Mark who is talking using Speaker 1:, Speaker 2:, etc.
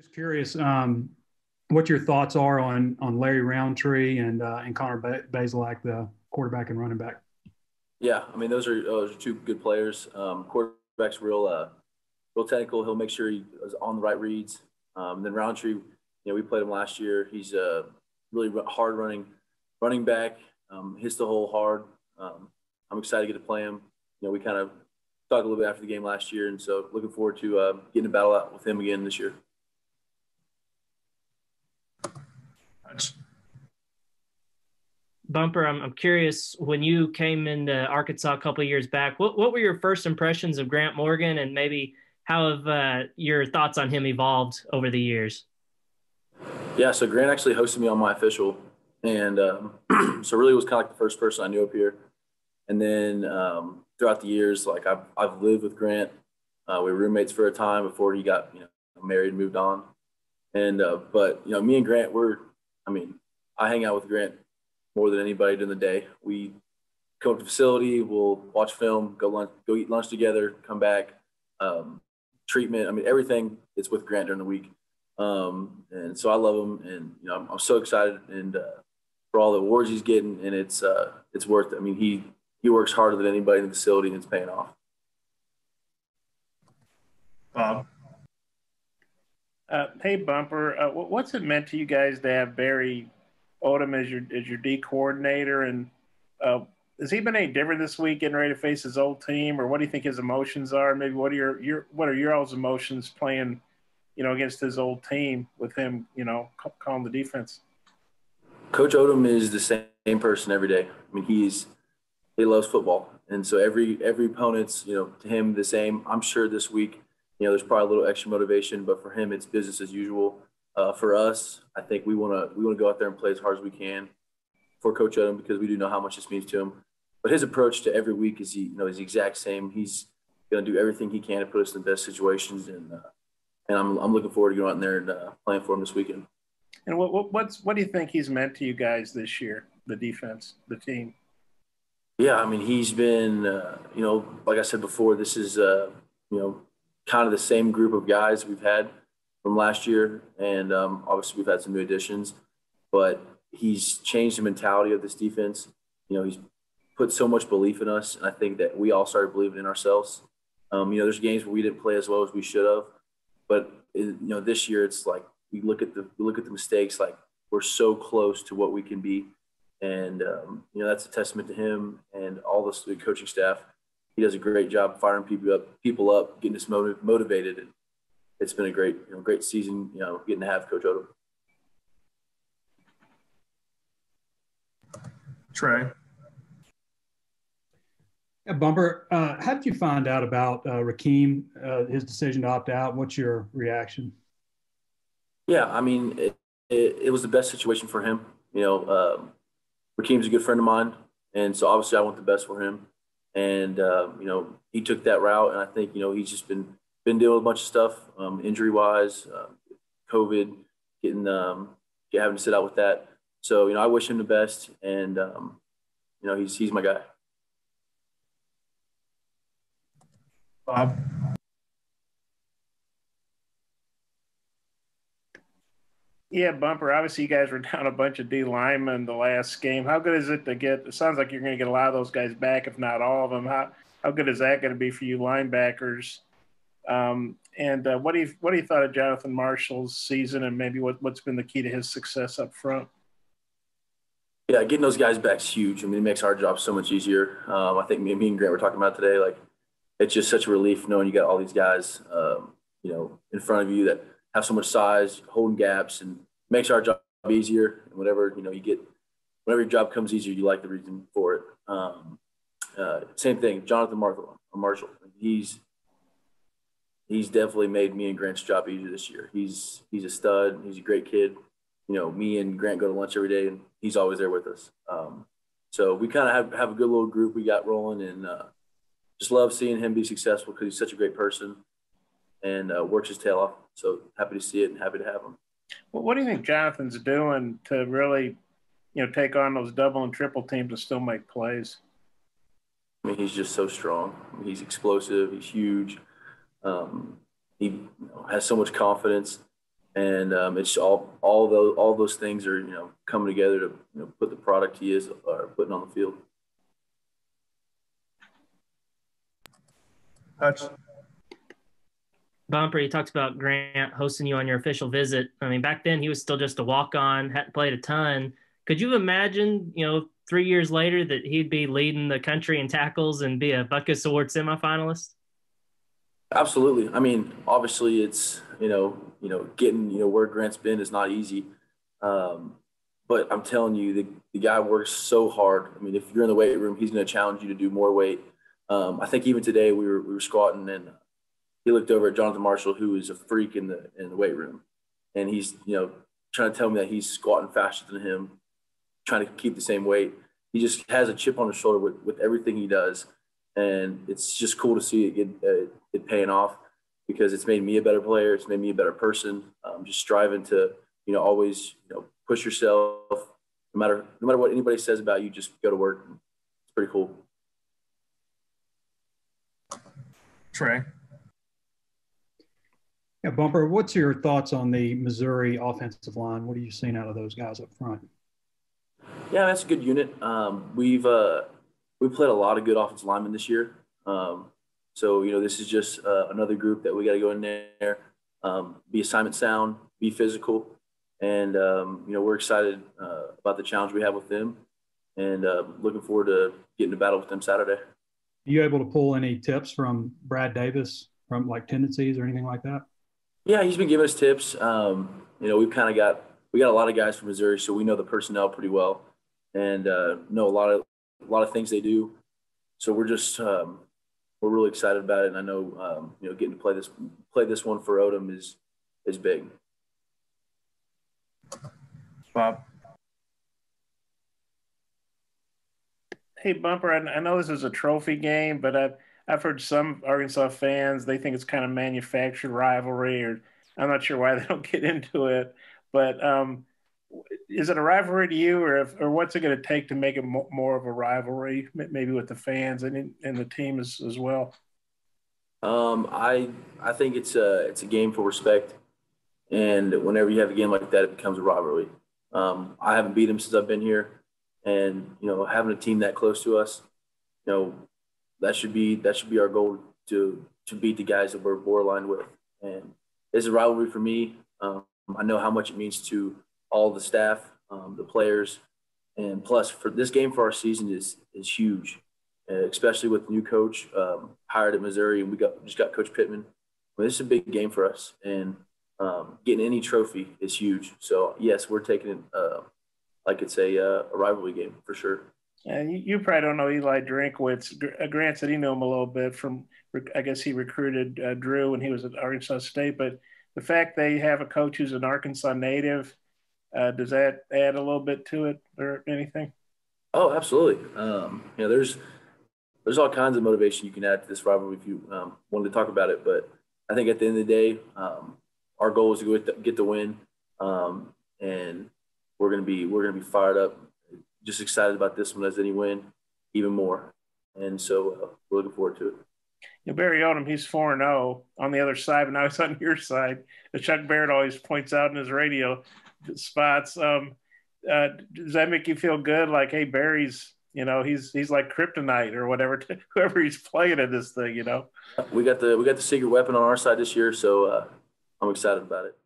Speaker 1: Just curious, what your thoughts are on Larry Roundtree and Connor Bazelak, the quarterback and running back.
Speaker 2: Yeah, I mean those are two good players. Quarterback's real technical. He'll make sure he is on the right reads. Then Roundtree, we played him last year. He's a really hard running back. Hits the hole hard. I'm excited to get to play him. We kind of talked a little bit after the game last year, and so looking forward to getting a battle out with him again this year.
Speaker 3: Bumper, I'm curious, when you came into Arkansas a couple of years back, what were your first impressions of Grant Morgan, and maybe how have your thoughts on him evolved over the years?
Speaker 2: Yeah, so Grant actually hosted me on my official, and so really was kind of like the first person I knew up here. And then throughout the years, like I've lived with Grant. We were roommates for a time before he got married and moved on. And but me and Grant I hang out with Grant more than anybody during the day. We come up to the facility, we'll watch film, go eat lunch together, come back, treatment. I mean, everything is with Grant during the week. And so I love him, and I'm so excited and for all the awards he's getting, and it's worth it. I mean, he works harder than anybody in the facility, and it's paying off.
Speaker 4: Bob. Hey, Bumper, what's it meant to you guys to have Barry Odom as your D coordinator, and has he been any different this week, getting ready to face his old team, or what do you think his emotions are? Maybe what are your all's emotions playing, against his old team with him, calling the defense?
Speaker 2: Coach Odom is the same person every day. I mean, he loves football, and so every opponent's to him the same. I'm sure this week there's probably a little extra motivation, but for him it's business as usual. For us, I think we want to go out there and play as hard as we can for Coach Odom, because we do know how much this means to him. But his approach to every week is is the exact same. He's going to do everything he can to put us in the best situations, and I'm looking forward to going out there and playing for him this weekend.
Speaker 4: And what do you think he's meant to you guys this year? The defense, the team.
Speaker 2: Yeah, I mean, he's been like I said before, this is kind of the same group of guys we've had from last year, and obviously we've had some new additions, but he's changed the mentality of this defense. He's put so much belief in us, and I think that we all started believing in ourselves. There's games where we didn't play as well as we should have, but this year it's like we look at the mistakes, like we're so close to what we can be, and that's a testament to him and all the coaching staff. He does a great job firing people up, getting us motivated, and it's been a great season. Getting to have Coach Odom.
Speaker 4: Trey.
Speaker 1: Yeah, Bumper, how did you find out about Rakeem, his decision to opt out? What's your reaction?
Speaker 2: Yeah, I mean, it was the best situation for him. Rakeem's a good friend of mine, and so obviously I want the best for him. And he took that route, and I think he's just been dealing with a bunch of stuff, injury wise, COVID, having to sit out with that. So I wish him the best, and he's my guy.
Speaker 4: Bob. Yeah, Bumper, obviously you guys were down a bunch of D linemen the last game. How good is it to get – it sounds like you're going to get a lot of those guys back, if not all of them. How good is that going to be for you linebackers? And what do you thought of Jonathan Marshall's season, and maybe what's been the key to his success up front?
Speaker 2: Yeah, getting those guys back is huge. I mean, it makes our job so much easier. I think me and Grant were talking about today, like it's just such a relief knowing you got all these guys, in front of you that have so much size, holding gaps, and makes our job easier. And whenever your job comes easier, you like the reason for it. Same thing, Jonathan Marshall. He's definitely made me and Grant's job easier this year. He's a stud. He's a great kid. Me and Grant go to lunch every day, and he's always there with us. So we kind of have a good little group we got rolling, and just love seeing him be successful because he's such a great person and works his tail off. So happy to see it and happy to have him.
Speaker 4: Well, what do you think Jonathan's doing to really, take on those double and triple teams and still make plays?
Speaker 2: I mean, he's just so strong. He's explosive. He's huge. He has so much confidence. And it's all those things are coming together to put the product he is putting on the field.
Speaker 3: Bumper, you talked about Grant hosting you on your official visit. I mean, back then he was still just a walk-on, hadn't played a ton. Could you imagine, 3 years later that he'd be leading the country in tackles and be a Butkus Award semifinalist?
Speaker 2: Absolutely. I mean, obviously it's, getting, where Grant's been is not easy. But I'm telling you, the guy works so hard. I mean, if you're in the weight room, he's going to challenge you to do more weight. I think even today we were squatting and he looked over at Jonathan Marshall, who is a freak in the weight room. And he's, trying to tell me that he's squatting faster than him, trying to keep the same weight. He just has a chip on his shoulder with everything he does. And it's just cool to see it paying off, because it's made me a better player. It's made me a better person. Just striving to, always, push yourself. No matter what anybody says about you, just go to work. It's pretty cool.
Speaker 5: Trey.
Speaker 1: Yeah, Bumper, what's your thoughts on the Missouri offensive line? What are you seeing out of those guys up front?
Speaker 2: Yeah, that's a good unit. We've played a lot of good offensive linemen this year. So, this is just another group that we got to go in there, be assignment sound, be physical. And, we're excited about the challenge we have with them, and looking forward to getting to battle with them Saturday.
Speaker 1: Are you able to pull any tips from Brad Davis from like tendencies or anything like that?
Speaker 2: Yeah, he's been giving us tips. We've kind of got a lot of guys from Missouri, so we know the personnel pretty well, and know a lot of things they do. So we're just we're really excited about it, and I know getting to play this one for Odom is big.
Speaker 5: Bob.
Speaker 4: Hey, Bumper, I know this is a trophy game, but I've heard some Arkansas fans, they think it's kind of manufactured rivalry, or I'm not sure why they don't get into it. But is it a rivalry to you, or what's it going to take to make it more of a rivalry, maybe with the fans and the team as well?
Speaker 2: I think it's a game for respect, and whenever you have a game like that, it becomes a rivalry. I haven't beat them since I've been here, and having a team that close to us, that should be our goal, to beat the guys that we're aligned with. And it's a rivalry for me. I know how much it means to all the staff, the players, and plus for this game for our season is huge, especially with the new coach hired at Missouri, and we just got Coach Pittman. Well, this is a big game for us, and getting any trophy is huge. So yes, we're taking it like it's a rivalry game for sure.
Speaker 4: And you probably don't know Eli Drinkwitz. Grant said he knew him a little bit from, I guess he recruited Drew when he was at Arkansas State. But the fact they have a coach who's an Arkansas native, does that add a little bit to it or anything?
Speaker 2: Oh, absolutely. There's all kinds of motivation you can add to this rivalry if you wanted to talk about it. But I think at the end of the day, our goal is to get the win, and we're gonna be fired up. Just excited about this one as any win, even more. And so we're looking forward to it.
Speaker 4: Barry Odom, he's 4-0 on the other side, but now he's on your side. Chuck Barrett always points out in his radio spots. Does that make you feel good? Like, hey, Barry's, he's like kryptonite or whatever, whoever he's playing in this thing,
Speaker 2: We got the secret weapon on our side this year, so I'm excited about it.